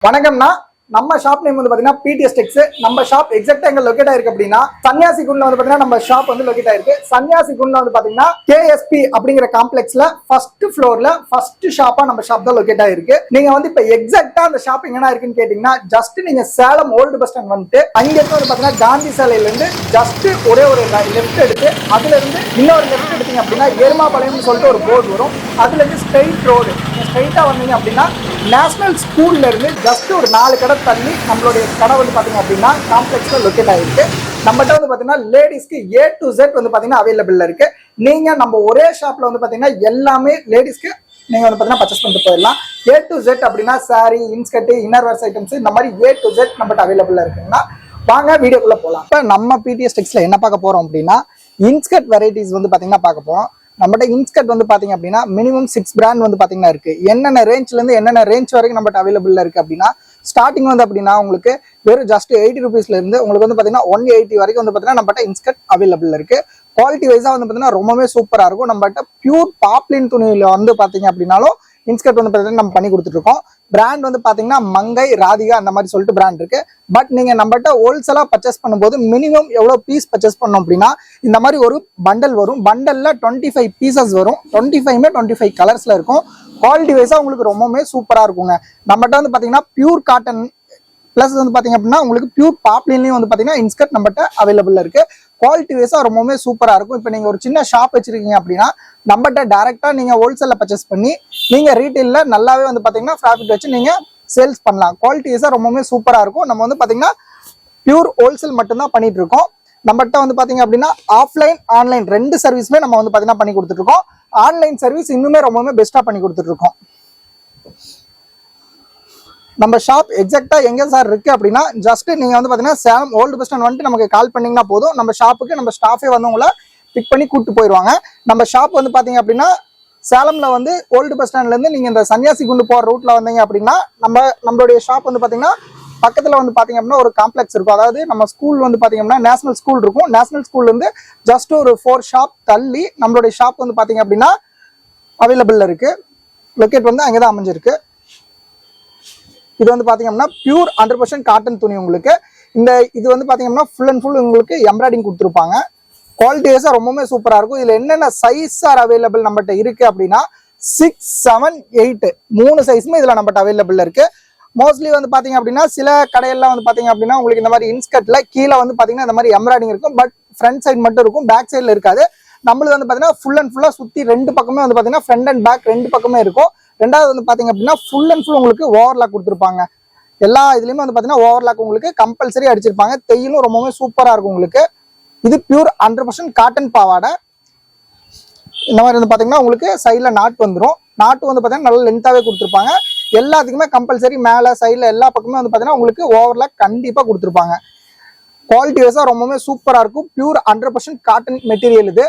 வணக்கம்னா நம்ம shop name வந்து பாத்தீங்கன்னா பிடிஎஸ் டெக்ஸ். நம்ம ஷாப் எக்ஸாக்ட்டா எங்க லொகேட் ஆயிருக்கு அப்படின்னா சன்னியாசி குண்ட்ல வந்து பாத்தீங்கன்னா நம்ம ஷாப் வந்து லொகேட் ஆயிருக்கு. சன்னியாசி குண்ட்ல வந்து பாத்தீங்கன்னா கேஎஸ்பி அப்படிங்கிற காம்ப்ளெக்ஸ்ல ஃபர்ஸ்ட் ஃப்ளோர்ல ஃபர்ஸ்ட் ஷாப்பா நம்ம ஷாப் தான் லொகேட் ஆயிருக்கு. நீங்க வந்து இப்ப எக்ஸாக்ட்டா அந்த ஷாப் எங்கனா இருக்குன்னு கேட்டீங்கன்னா ஜஸ்ட் நீங்க சேலம் ஓல்டு பஸ் ஸ்டாண்ட் வந்துட்டு அங்க இருந்து வந்து பாத்தீங்கன்னா காந்தி சாலையில இருந்து ஜஸ்ட் ஒரே ஒரு லெஃப்ட் எடுத்து அதுல இருந்து இன்னொரு லெஃப்ட் எடுத்தீங்க அப்படின்னா எருமாபாளையம்னு சொல்லிட்டு ஒரு போர்டு வரும். அதுல இருந்து ஸ்ட்ரெயிட் ரோடு ஸ்ட்ரெயிட்டா வந்தீங்க அப்படின்னா நேஷனல் ஸ்கூல்ல இருந்து ஜஸ்ட் ஒரு 4 கடை தள்ளி நம்மளுடைய கடை வந்து பாத்தீங்க அப்படின்னா காம்ப்ளெக்ஸ்ல லொகேட் ஆயிருக்கு. நம்மகிட்ட வந்து பாத்தீங்கன்னா லேடிஸ்க்கு A to Z வந்து பாத்தீங்கன்னா அவைலபிள் இருக்கு. நீங்க நம்ம ஒரே ஷாப்ல வந்து பாத்தீங்கன்னா எல்லாமே லேடிஸ்க்கு நீங்க வந்து பாத்தீங்கன்னா பர்ச்சேஸ் பண்ணிட்டு போயிடலாம். A to Z அப்படின்னா sorry, inskirt, inner wears items இந்த மாதிரி A to Z நம்மகிட்ட அவைலபிள் இருக்குன்னா வாங்க வீடியோக்குள்ள போலாம். இப்ப நம்ம பிடிஎஸ் டெக்ஸ்ல என்ன பார்க்க போறோம் அப்படின்னா இன்ஸ்கர்ட் வெரைட்டிஸ் வந்து பாத்தீங்கன்னா பார்க்க போறோம். நம்மகிட்ட இன்ஸ்கர்ட் வந்து பாத்தீங்க அப்படின்னா மினிமம் 6 பிராண்ட் வந்து பாத்தீங்கன்னா இருக்கு. என்னென்ன ரேஞ்ச்ல இருந்து என்னென்ன ரேஞ்ச் வரைக்கும் நம்மகிட்ட அவைலபிள் இருக்கு அப்படின்னா ஸ்டார்டிங் வந்து அப்படின்னா உங்களுக்கு வெறும் ஜஸ்ட் 80 ருபீஸ்ல இருந்து உங்களுக்கு வந்து பாத்தீங்கன்னா 180 வரைக்கும் வந்து பாத்தீங்கன்னா நம்மகிட்ட இன்ஸ்கர்ட் அவைலபிள் இருக்கு. குவாலிட்டி வைஸா வந்து பாத்தீங்கன்னா ரொம்பவே சூப்பரா இருக்கும். நம்மகிட்ட பியூர் பாப்லின் துணியில வந்து பாத்தீங்க அப்படின்னாலும் இன்ஸ்கர்ட் வந்து பாத்தீங்கன்னா நம்ம பண்ணி கொடுத்துட்டு இருக்கோம். பிராண்ட் வந்து பாத்தீங்கன்னா மங்கை, ராதிகா அந்த மாதிரி சொல்லிட்டு பிராண்ட் இருக்கு. பட் நீங்க நம்மகிட்ட ஹோல்சேலா பர்ச்சேஸ் பண்ணும்போது மினிமம் எவ்வளவு பீஸ் பர்ச்சேஸ் பண்ணோம் அப்படின்னா இந்த மாதிரி ஒரு பண்டல் வரும். பண்டல்ல 25 பீசஸ் வரும். 25 கலர்ஸ்ல இருக்கும். குவாலிட்டி வைஸா உங்களுக்கு ரொம்பவே சூப்பரா இருக்குங்க. நம்மகிட்ட வந்து பாத்தீங்கன்னா பியூர் காட்டன் பிளஸ் வந்து பாத்தீங்க அப்படின்னா உங்களுக்கு பியூர் பாப்லின்லயும் வந்து பாத்தீங்கன்னா இன்ஸ்கர்ட் நம்மகிட்ட அவைலபிள் இருக்கு. குவாலிட்டி வைஸா ரொம்பவே சூப்பரா இருக்கும். இப்போ நீங்க ஒரு சின்ன ஷாப் வச்சிருக்கீங்க அப்படின்னா நம்மகிட்ட டைரக்டா நீங்க ஹோல்சேல்ல பர்ச்சேஸ் பண்ணி நீங்க ரீட்டைல்ல நல்லாவே வந்து பாத்தீங்கன்னா ப்ராஃபிட் வச்சு நீங்க சேல்ஸ் பண்ணலாம். குவாலிட்டி வைஸா ரொம்பவே சூப்பரா இருக்கும். நம்ம வந்து பாத்தீங்கன்னா பியூர் ஹோல்சேல் மட்டும்தான் பண்ணிட்டு இருக்கோம். நம்மகிட்ட வந்து பாத்தீங்க அப்படின்னா ஆஃப்லைன் ஆன்லைன் 2 சர்வீஸுமே நம்ம வந்து பாத்தீங்கன்னா பண்ணி கொடுத்துட்டு இருக்கோம். ஆன்லைன் சர்வீஸ் இன்னுமே ரொம்பவே பெஸ்டா பண்ணி கொடுத்துட்டு இருக்கோம். நம்ம ஷாப் எக்ஸாக்டா எங்க சார் இருக்கு அப்படின்னா ஜஸ்ட் நீங்க வந்து பாத்தீங்கன்னா சேலம் ஓல்டு பஸ் ஸ்டாண்ட் வந்துட்டு நமக்கு கால் பண்ணீங்கன்னா போதும். நம்ம ஷாப்புக்கு நம்ம ஸ்டாஃபே வந்து உங்களை பிக் பண்ணி கூப்பிட்டு போயிடுவாங்க. நம்ம ஷாப் வந்து பாத்தீங்க அப்படின்னா சேலம்ல வந்து ஓல்டு பஸ் ஸ்டாண்ட்ல இருந்து நீங்க இந்த சன்னியாசி குண்டு போற ரூட்ல வந்தீங்க அப்படின்னா நம்மளுடைய ஷாப் வந்து பாத்தீங்கன்னா பக்கத்துல வந்து பாத்தீங்க அப்படின்னா ஒரு காம்ப்ளெக்ஸ் இருக்கும். அதாவது நம்ம ஸ்கூல் வந்து பாத்தீங்க அப்படின்னா நேஷனல் ஸ்கூல் இருக்கும். நேஷனல் ஸ்கூல்ல இருந்து ஜஸ்ட் ஒரு 4 ஷாப் தள்ளி நம்மளுடைய ஷாப் வந்து பாத்தீங்க அப்படின்னா அவைலபிள் இருக்கு. லொக்கேட் வந்து அங்கதான் அமைஞ்சிருக்கு. இது வந்து பாத்தீங்க அப்படின்னா பியூர் 100% காட்டன் துணி. உங்களுக்கு இது வந்து பாத்தீங்க அப்படின்னா ஃபுல் அண்ட் ஃபுல் உங்களுக்கு எம்ப்ராய்டிங் கொடுத்துருப்பாங்க. குவாலிட்டி வைஸா ரொம்பவே சூப்பரா இருக்கும். இதுல என்னென்ன சைஸ் ஆர் அவைலபிள் நம்மகிட்ட இருக்கு அப்படின்னா 6, 7, 8 3 சைஸுமே இதுல நம்மகிட்ட அவைலபிள் இருக்கு. மோஸ்ட்லி வந்து பாத்தீங்க அப்படின்னா சில கடையெல்லாம் வந்து பாத்தீங்க அப்படின்னா உங்களுக்கு இந்த மாதிரி இன்ஸ்கர்ட்ல கீழே வந்து பாத்தீங்கன்னா இந்த மாதிரி எம்ப்ராய்டிங் இருக்கும். பட் ஃப்ரண்ட் சைடு மட்டும் இருக்கும், பேக் சைட்ல இருக்காது. நம்மளுக்கு வந்து பாத்தீங்கன்னா ஃபுல் அண்ட் ஃபுல்லா சுத்தி 2 பக்கமே வந்து பாத்தீங்கன்னா ஃப்ரண்ட் அண்ட் பேக் 2 பக்கமே இருக்கும். ரெண்டாவது வந்து பாத்தீங்க அப்படின்னா ஃபுல் அண்ட் ஃபுல் உங்களுக்கு ஓவர்லாக் கொடுத்துருப்பாங்க. எல்லா இதுலயுமே வந்து பாத்தீங்கன்னா ஓவர்லாக் உங்களுக்கு கம்பல்சரி அடிச்சிருப்பாங்க. தையலும் ரொம்பவே சூப்பரா இருக்கும் உங்களுக்கு. இது பியூர் 100% காட்டன் பாவாடை. இந்த மாதிரி வந்து பாத்தீங்கன்னா உங்களுக்கு சைட்ல நாட்டு வந்துடும். நாட்டு வந்து பாத்தீங்கன்னா நல்ல லென்த்தாவே கொடுத்துருப்பாங்க. எல்லாத்துக்குமே கம்பல்சரி மேல சைட்ல எல்லா பக்கமே வந்து பாத்தீங்கன்னா உங்களுக்கு ஓவர்லாக் கண்டிப்பா கொடுத்துருப்பாங்க. குவாலிட்டி வைஸா ரொம்பவே சூப்பரா இருக்கும். Pure 100% cotton material. இது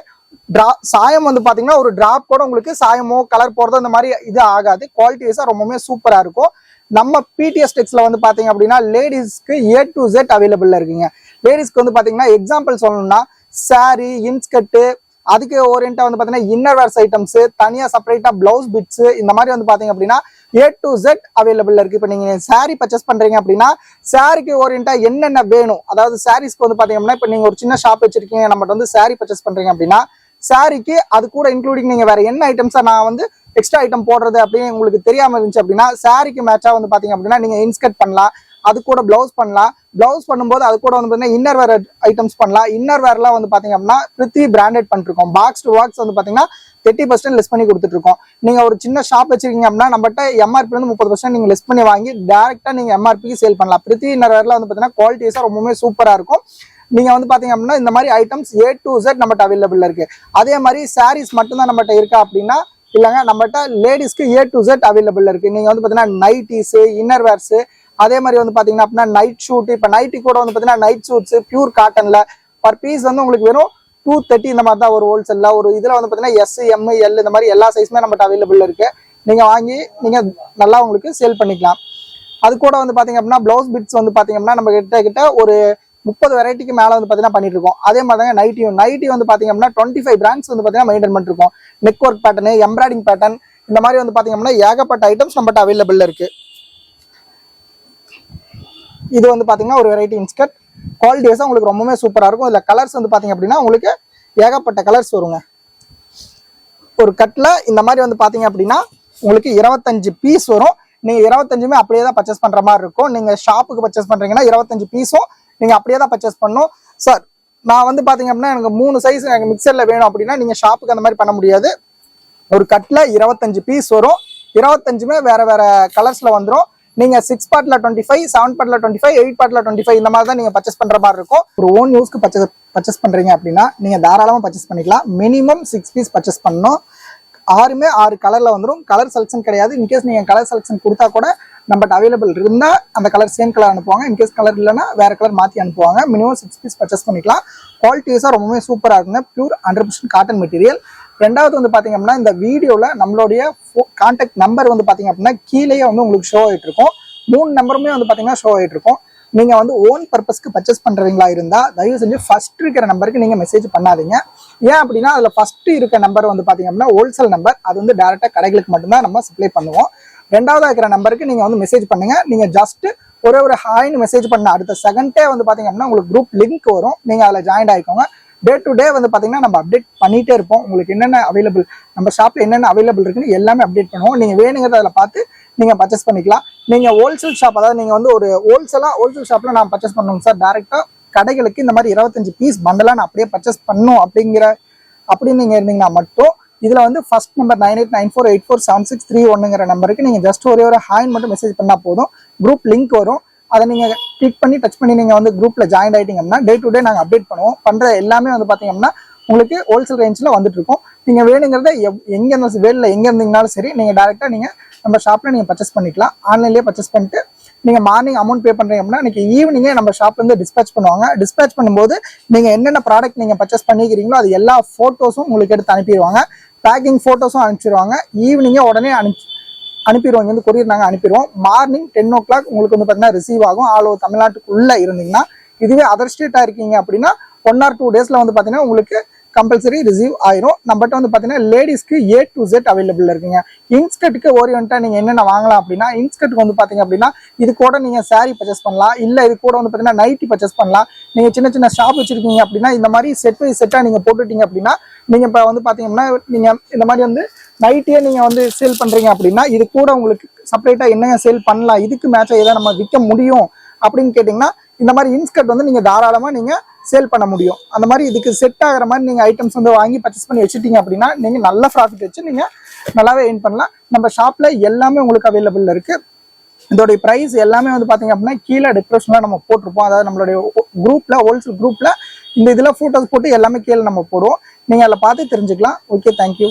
சாயம் வந்து பாத்தீங்கன்னா ஒரு டிராப் கூட உங்களுக்கு சாயமோ கலர் போறதோ இந்த மாதிரி இது ஆகாது. குவாலிட்டி வைஸா ரொம்பவே சூப்பரா இருக்கும். நம்ம பிடிஎஸ் டெக்ஸ்ல வந்து பாத்தீங்க அப்படின்னா லேடிஸ்க்கு A to Z அவைலபிள் இருக்குங்க. லேடிஸ்க்கு வந்து பாத்தீங்கன்னா எக்ஸாம்பிள் சொல்லணும்னா சாரி, இன்ஸ்கர்ட், அதுக்கு ஓரியன்டா வந்து பாத்தீங்கன்னா இன்னர் வேர்ஸ் ஐட்டம்ஸ், தனியா செப்பரேட்டா பிளவுஸ் பிட்ஸ் இந்த மாதிரி வந்து பாத்தீங்க அப்படின்னா A to Z அவைலபிள் இருக்கு. இப்போ நீங்க சாரி பர்ச்சேஸ் பண்றீங்க அப்படின்னா சாரிக்கு ஓரியன்டா என்னென்ன வேணும், அதாவது சாரீஸ்க்கு வந்து பாத்தீங்க அப்படின்னா இப்போ நீங்க ஒரு சின்ன ஷாப் வச்சிருக்கீங்க, நம்மகிட்ட வந்து சாரி பர்ச்சேஸ் பண்றீங்க அப்படின்னா சாரிக்கு அது கூட இன்க்ளூடிங் நீங்க வேற என்ன ஐட்டம்ஸா நான் வந்து எக்ஸ்ட்ரா ஐட்டம் போடுறது அப்படின்னு உங்களுக்கு தெரியாம இருந்துச்சு அப்படின்னா சாரிக்கு மேட்சா வந்து பாத்தீங்க அப்படின்னா நீங்க இன்ஸ்கர்ட் பண்ணலாம். அது கூட பிளவுஸ் பண்ணலாம். பிளவுஸ் பண்ணும்போது அது கூட வந்து பாத்தீங்கன்னா இன்னர் வேர் ஐட்டம்ஸ் பண்ணலாம். இன்னர் வேர்லாம் வந்து பாத்தீங்க அப்படின்னா பிரித்வி பிராண்டட் பண்ணிருக்கோம். பாக்ஸ் டு பாக்ஸ் வந்து பாத்தீங்கன்னா 30% லெஸ் பண்ணி கொடுத்துட்டு இருக்கோம். நீங்க ஒரு சின்ன ஷாப் வச்சிருக்கீங்க அப்படின்னா நம்மகிட்ட MRP வந்து 30% நீங்க லெஸ் பண்ணி வாங்கி டைரக்டா நீங்க MRPக்கு சேல் பண்ணலாம். பிரித்வி இன்னர் வேர்ல வந்து பாத்தீங்கன்னா குவாலிட்டி வைஸா ரொம்பவே சூப்பரா இருக்கும். நீங்க வந்து பாத்தீங்க அப்படின்னா இந்த மாதிரி ஐட்டம்ஸ் A to Z நம்மகிட்ட அவைலபிள் இருக்கு. அதே மாதிரி சாரீஸ் மட்டும்தான் நம்மகிட்ட இருக்கா அப்படின்னா இல்லைங்க, நம்மகிட்ட லேடிஸ்க்கு A to Z அவைலபிள் இருக்கு. நீங்க வந்து பாத்தீங்கன்னா நைட்டிஸ், இன்னர் வேர்ஸ், அதே மாதிரி வந்து பாத்தீங்கன்னா அப்படின்னா நைட் ஷூட், இப்போ நைட்டி கூட வந்து பாத்தீங்கன்னா நைட் ஷூட்ஸ் பியூர் காட்டன்ல பர் பீஸ் வந்து உங்களுக்கு வெறும் 230 இந்த மாதிரி தான் ஒரு ஹோல்சேல்ல. ஒரு இதுல வந்து பாத்தீங்கன்னா S, M, L இந்த மாதிரி எல்லா சைஸுமே நம்மகிட்ட அவைலபிள் இருக்கு. நீங்க வாங்கி நீங்க நல்லா உங்களுக்கு சேல் பண்ணிக்கலாம். அது கூட வந்து பாத்தீங்க அப்படின்னா பிளவுஸ் பிட்ஸ் வந்து பாத்தீங்க அப்படின்னா நம்ம கிட்ட ஒரு 30 வெரைட்டிக்கு மேல வந்து பாத்தீங்கன்னா பண்ணிட்டு இருக்கோம். அதே மாதிரி தாங்க நைட்டி வந்து பாத்தீங்க அப்படின்னா 25 பிராண்ட்ஸ் வந்து பாத்தீங்கன்னா மெயின்டைன் பண்ணிட்டு இருக்கோம். Neck work pattern, embroidering pattern இந்த மாதிரி வந்து பாத்தீங்க அப்படின்னா ஏகப்பட்ட ஐட்டம்ஸ் நம்மகிட்ட அவைலபிள் இருக்கு. இது வந்து பாத்தீங்கன்னா ஒரு வெரைட்டி இன்ஸ்கர்ட். குவாலிட்டி வைஸா உங்களுக்கு ரொம்பவே சூப்பரா இருக்கும். இதுல கலர்ஸ் வந்து பாத்தீங்க அப்படின்னா உங்களுக்கு ஏகப்பட்ட கலர்ஸ் வருங்க. ஒரு கட்ல இந்த மாதிரி வந்து பாத்தீங்க அப்படின்னா உங்களுக்கு 25 பீஸ் வரும். நீங்க 25மே அப்படியே தான் பர்ச்சேஸ் பண்ற மாதிரி இருக்கும். நீங்க ஷாப்புக்கு பர்ச்சேஸ் பண்றீங்கன்னா 25 பீஸும் நீங்க அப்படியே தான் பர்ச்சேஸ் பண்ணணும். சார் நான் வந்து பாத்தீங்க அப்படின்னா எனக்கு 3 சைஸ் எனக்கு மிக்சர்ல வேணும் அப்படின்னா நீங்க ஷாப்புக்கு அந்த மாதிரி பண்ண முடியாது. ஒரு கட்ல 25 பீஸ் வரும். 25மே வேற வேற கலர்ஸ்ல வந்துடும். நீங்க 6 பார்ட்ல 25, 7 பார்ட்ல 25, 8 பார்ட்ல 25 இந்த மாதிரி தான் நீங்க பர்ச்சேஸ் பண்ற மாதிரி இருக்கும். ஒரு ஓன் யூஸ்க்கு பர்ச்சேஸ் பண்றீங்க அப்படின்னா நீங்க தாராளமா பர்ச்சேஸ் பண்ணிக்கலாம். மினிமம் 6 பீஸ் பர்ச்சேஸ் பண்ணணும். 6மே 6 கலர்ல வந்துடும். கலர் செலக்ஷன் கிடையாது. இன்கேஸ் நீங்க கலர் செலக்ஷன் கொடுத்தா கூட நம்மகிட்ட அவைலபிள் இருந்தா அந்த கலர் சேம் கலர் அனுப்புவாங்க. இன்கேஸ் கலர் இல்லைன்னா வேற கலர் மாத்தி அனுப்புவாங்க. மினிமம் 6 பீஸ் பர்ச்சேஸ் பண்ணிக்கலாம். குவாலிட்டி வைஸா ரொம்பவே சூப்பரா இருக்குங்க. Pure 100% cotton material. ரெண்டாவது வந்து பாத்தீங்க அப்படின்னா இந்த வீடியோல நம்மளுடைய கான்டாக்ட் நம்பர் வந்து பாத்தீங்க அப்படின்னா கீழேயே வந்து உங்களுக்கு ஷோ ஆயிட்டு இருக்கும். 3 நம்பருமே வந்து பாத்தீங்கன்னா ஷோ ஆயிட்டு இருக்கும். நீங்க வந்து ஓன் பர்பஸ்க்கு பர்ச்சேஸ் பண்றீங்களா இருந்தா தயவு செஞ்சு ஃபர்ஸ்ட் இருக்கிற நம்பருக்கு நீங்க மெசேஜ் பண்ணாதீங்க. ஏன் அப்படின்னா அதுல ஃபர்ஸ்ட் இருக்க நம்பர் வந்து பாத்தீங்க அப்படின்னா ஹோல்சேல் நம்பர். அது வந்து டைரக்டா கடைகளுக்கு மட்டும்தான் நம்ம சப்ளை பண்ணுவோம். ரெண்டாவதா இருக்கிற நம்பருக்கு நீங்க வந்து மெசேஜ் பண்ணுங்க. நீங்க ஜஸ்ட் ஒரு ஹாய்னு மெசேஜ் பண்ண அடுத்த செகண்டே வந்து பாத்தீங்க அப்படின்னா உங்களுக்கு குரூப் லிங்க் வரும். நீங்க அதுல ஜாயின் ஆயிக்கோங்க. டே டு டே வந்து பாத்தீங்கன்னா நம்ம அப்டேட் பண்ணிட்டே இருப்போம். உங்களுக்கு என்னென்ன அவைலபிள் நம்ம ஷாப்ல என்னென்ன அவைலபிள் இருக்குன்னு எல்லாமே அப்டேட் பண்ணுவோம். நீங்க வேணுங்கிறத அதில் பார்த்து நீங்க பர்ச்சேஸ் பண்ணிக்கலாம். நீங்க ஹோல்சேல் ஷாப், அதாவது நீங்க வந்து ஒரு ஹோல்சேல் ஷாப்ல நான் பர்ச்சேஸ் பண்ணுவோம் சார், டைரக்டா கடைகளுக்கு இந்த மாதிரி 25 பீஸ் பண்டலா நான் அப்படியே பர்ச்சேஸ் பண்ணும் அப்படின்னு நீங்க இருந்தீங்கன்னா மட்டும் இதுல வந்து ஃபர்ஸ்ட் நம்பர் 9894847631ங்கிற நம்பருக்கு நீங்க ஜஸ்ட் ஒரு ஹாய் மட்டும் மெசேஜ் பண்ணா போதும். குரூப் லிங்க் வரும். அதை நீங்க கிளிக் பண்ணி டச் பண்ணி நீங்க வந்து குரூப்ல ஜாயின் ஆயிட்டீங்க அப்படின்னா டே டு டே நாங்க அப்டேட் பண்ணுவோம். பண்ற எல்லாமே வந்து பாத்தீங்க அப்படின்னா உங்களுக்கு ஹோல்சேல் ரேஞ்சில் வந்துட்டு இருக்கும். நீங்க வேணுங்கிறத எங்க இருந்தாலும் வேலையில எங்க இருந்தீங்கனாலும் சரி நீங்க டைரக்டா நீங்க நம்ம ஷாப்ல நீங்க பர்ச்சேஸ் பண்ணிக்கலாம். ஆன்லைன்லயே பர்ச்சேஸ் பண்ணிட்டு நீங்க மார்னிங் அமௌண்ட் பே பண்றீங்க அப்படின்னா இன்னைக்கு ஈவினிங்கே நம்ம ஷாப்ல இருந்து டிஸ்பேச் பண்ணுவாங்க. டிஸ்பேச் பண்ணும்போது நீங்க என்னென்ன ப்ராடக்ட் நீங்க பர்ச்சேஸ் பண்ணிக்கிறீங்களோ அது எல்லா போட்டோஸும் உங்களுக்கு எடுத்து அனுப்பிடுவாங்க. பேக்கிங் போட்டோஸும் அனுப்பிச்சிருவாங்க. ஈவினிங்கே உடனே அனுப்பிடுவோம். இங்க வந்து கொரியர் நாங்கள் அனுப்பிடுவோம். மார்னிங் 10 o'clock உங்களுக்கு வந்து பார்த்தீங்கன்னா ரிசீவ் ஆகும். ஆல் ஓவர் தமிழ்நாட்டுக்குள்ள இருந்தீங்கன்னா. இதுவே அதர் ஸ்டேட்டா இருக்கீங்க அப்படின்னா 1 or 2 daysல வந்து பார்த்தீங்கன்னா உங்களுக்கு கம்பல்சரி ரிசீவ் ஆயிரும். நம்மகிட்ட வந்து பார்த்தீங்கன்னா லேடிஸ்க்கு A to Z அவைலபிள் இருக்குங்க. இன்ஸ்கர்ட்டுக்கு ஓரியன்டா நீங்க என்னென்ன வாங்கலாம் அப்படின்னா இன்ஸ்கர்ட்டுக்கு வந்து பார்த்தீங்க அப்படின்னா இது கூட நீங்க சாரீ பர்ச்சேஸ் பண்ணலாம். இல்லை இது கூட வந்து பார்த்தீங்கன்னா நைட்டி பர்ச்சேஸ் பண்ணலாம். நீங்க சின்ன சின்ன ஷாப் வச்சிருக்கீங்க அப்படின்னா இந்த மாதிரி செட் வைஸ் செட்டா நீங்க போட்டுட்டீங்க அப்படின்னா நீங்க இப்போ வந்து பார்த்தீங்கன்னா நீங்க இந்த மாதிரி வந்து நைட்டியே நீங்க வந்து சேல் பண்றீங்க அப்படின்னா இது கூட உங்களுக்கு செப்பரேட்டா என்னங்க சேல் பண்ணலாம், இதுக்கு மேட்சா ஏதாவது நம்ம விற்க முடியும் அப்படின்னு கேட்டீங்கன்னா இந்த மாதிரி இன்ஸ்கர்ட் வந்து நீங்க தாராளமா நீங்க சேல் பண்ண முடியும். அந்த மாதிரி இதுக்கு செட் ஆகிற மாதிரி நீங்க ஐட்டம்ஸ் வந்து வாங்கி பர்ச்சேஸ் பண்ணி வச்சுட்டீங்க அப்படின்னா நீங்க நல்ல ப்ராஃபிட் வச்சு நீங்க நல்லாவே எர்ன் பண்ணலாம். நம்ம ஷாப்ல எல்லாமே உங்களுக்கு அவைலபிள் இருக்கு. இதோடைய பிரைஸ் எல்லாமே வந்து பாத்தீங்க அப்படின்னா கீழே டிஸ்கிரிப்ஷன்ல நம்ம போட்டிருப்போம். அதாவது நம்மளுடைய குரூப்ல ஹோல்சேல் குரூப்ல இந்த இதுல போட்டோஸ் போட்டு எல்லாமே கீழே நம்ம போடுவோம். நீங்க அதில் பார்த்து தெரிஞ்சுக்கலாம். Okay, thank you.